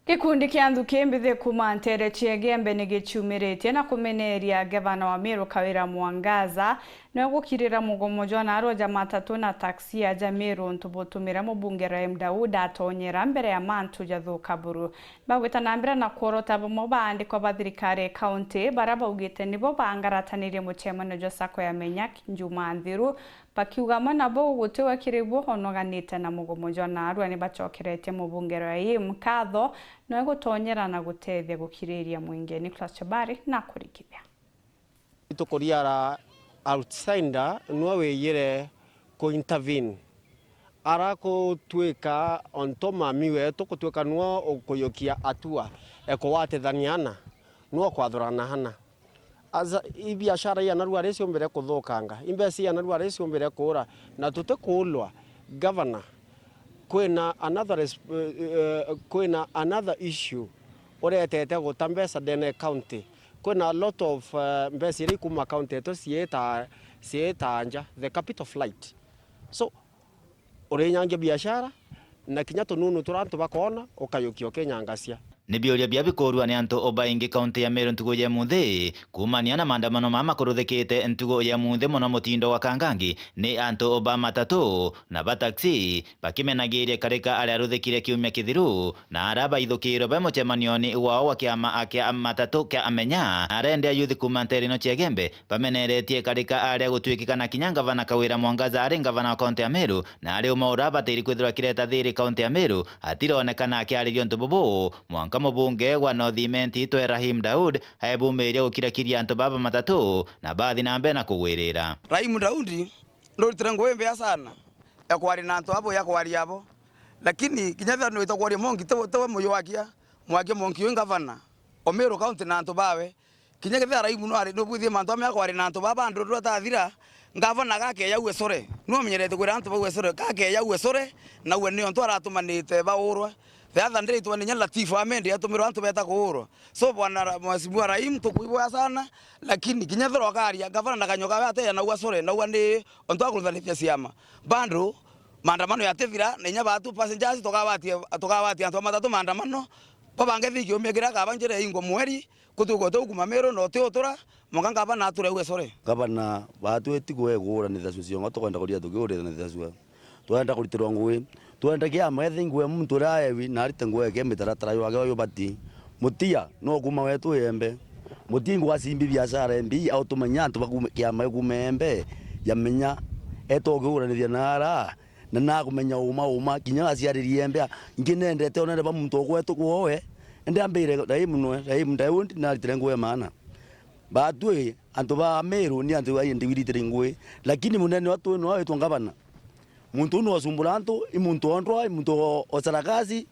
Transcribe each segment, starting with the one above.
Gikundi kia Nthuki Mbithi kuma Ntere Chiege ni gichumirĩtie na kumeneria gavana wa Meru Kawira Mwangaza no gukirira mugomo jona roja matatu na taxi ya Meru ntubutumira mubunge Rahim Daud atonyera mbere ya mantu jathuka buru bagwita na mbere na kuorota bomo bandiko ba thirikari county baraba ugite nibo bangaratanirie muchemano jo sako ya Menya Njuma Nthiru bakiuga mana bo gutiwa kiribwo honoganite na mugomo jona arwa ni bachokerete mubunge Rahim katho no gutonyera na gutethia gukiriria mwingi. Nicholas Chabari na kurikithia tukuriara outsider no weyire ko intervene ara ko tweka ontoma miwe tukutweka no okuyokia atua eko watethaniana no kwathurana hana aza ibiashara ya narua resio mbere kuthokanga imbesi ya narua resio mbere kura na tutekulwa governor kwena another issue oretete gutambesa dene county kwena a lot of mbesi ri kuma county to sieta anja the capital flight so orenyange biashara na kinyato nunu turantu bakona okayukio kenyangasia ni bioria bia bikorwa ni antu obaingi kaunti ya Meru ntugo ya muthi kumania na maandamano mama kuruthikite ntugo ya muthi muno mutindo wa kangangi ni antu oba matatu na bataxi bakimenagiria karika aria ruthikire kiumia kithiru na araba ithukiro ba muchemanioni wao wa kiama akia matatu kia amenya arende yuthi kuma Ntere no Chiegembe bameneretie karika aria gutwikikana kinya gavana Kawira Mwangaza ari gavana wa kaunti ya Meru na ari umaura batiri kwithira kireta thiri kaunti ya Meru atironekana akiaririo ntububu mubunge wa North itwe Rahim Daud haebumiria gukirakiria antu baba matatu na bathi na mbe na kugwirira Rahim Daud ndorutira ngwembe sana ekwari na antu abo yakwari abo lakini kinyatha no itakwari mongi tewe moyo wakia mwake mongi ngavana Meru county na antu bawe kinyatha Rahim no ari no buthie mantu ame yakwari na antu baba ndorura tathira ngavana gake yawe sore no menyerete kwira antu bawe sore gake yawe sore na we ni onto aratumanite baurwa the other day tuwaninya Latifu amendi atumiro antu beta kuhuro so bwana Mheshimiwa Rahim tukuibwa sana lakini kinyathoro akaria gavana ndakanyoka ate na uasore na uani onto akulithanithia ciama bando maandamano yatethira na inya batu passengers tokawati antu matatu maandamano babange thikio megira kabanjire ingo mweri kutugo kuma Meru no teotora monganga bana ature uasore gavana batu etigwe gura ni thacio ngo tokwenda kuria tugure ni thacio twenda kuritirwa ngui twenda kia methe ngwe muntu raewi na rite ngwe ke mitaratara yo bati mutia no kuma wetu yembe mutingu wasimbi biashara mbi automanya antu bakukia magumembe yamenya etogura ni thianara na kumenya uma kinya aciariri yembe nginendete onere ba muntu gwetu kuowe ende ambire Rahim Daud na rite ngwe mana batwe antu ba Meru ni antu ayindi wirite ngwe lakini munene watu no wetu ngabana muntu no asumbulanto imuntu ondwa imuntu osarakazi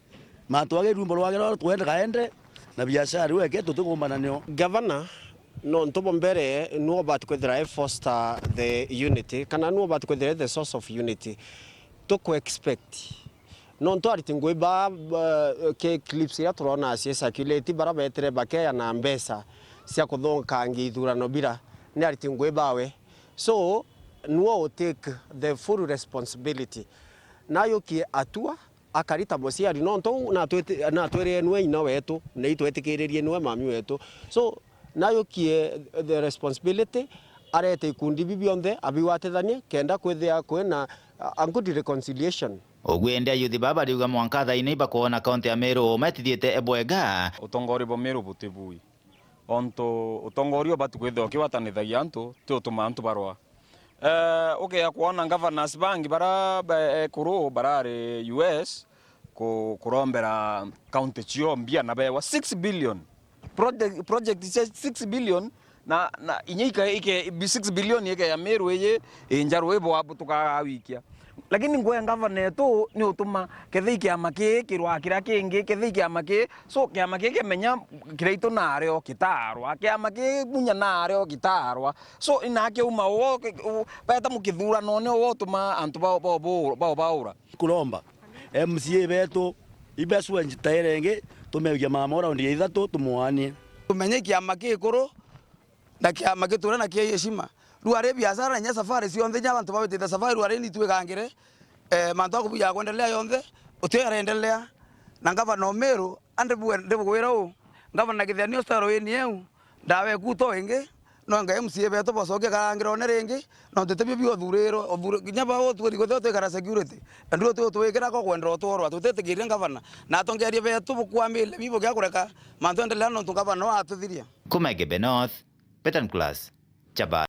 mantu wage rumbo wage twende kaende na biashara weke tutukumbana nio governor no ntobo mbere no about kwethira foster the unity kana no about kwethira the source of unity to expect no nto aritingwe ba ke clips ya turona asie circulate bara betere bakeya na mbesa cia kuthonka ngithurano bira ni aritingwe bawe so no take the full responsibility nayo ki atua akarita bosiari no nto na twere nwe ina wetu na itwetikiririe nwe mami wetu so nayo ki the responsibility arete ikundi bibionde abiwatethanie kenda kwethia kwena a good reconciliation ogwende yuthi baba riuga Mwangaza ini bakona kaunti ya Meru metithiete ebwega utongori bo Meru butibui onto utongorio batukwethio kiwatanithagia antu tutuma antu barwa okay akuona governors bangi bara kuru barare US kurombera county chio mbia na bewa 6 billion project is 6 billion na inyika ike 6 billion yake ya Meru ye injaru ebo abu tukawikia lakini ngwe governor tu ni utuma kethiki amake kirwa kira kingi kethiki amake so kiamake kemenya kireito nario kitarwa kiamake munya nario kitarwa so inake uma wo peta mukithura none wo tuma antu baura kulomba MCA betu ibesu njitairenge tumegia mamora ndi ithatu tumuanie tumenye kiamake koro na kiamake tura na kieshima ruare biashara nya safari cionthe nya bantu babetete safari ruare ni twegangire mantu akubuya kwendelea yonthe utearendelea na gavana Meru ande bwera u ngavana kithanio staro yeni eu ndawe kuto ingi no nga MCA beto bosoke karangiro ne ringi no tetebio bio thuriro nyaba o twiri go to kara security ndu to twikira ko kwendro tworwa tutetegiria ngavana na tongeria beto bukwamile bibo gya kureka manto endelea no tungavana wa atuthiria Kuma Gebe North, Petan Class, Chaba.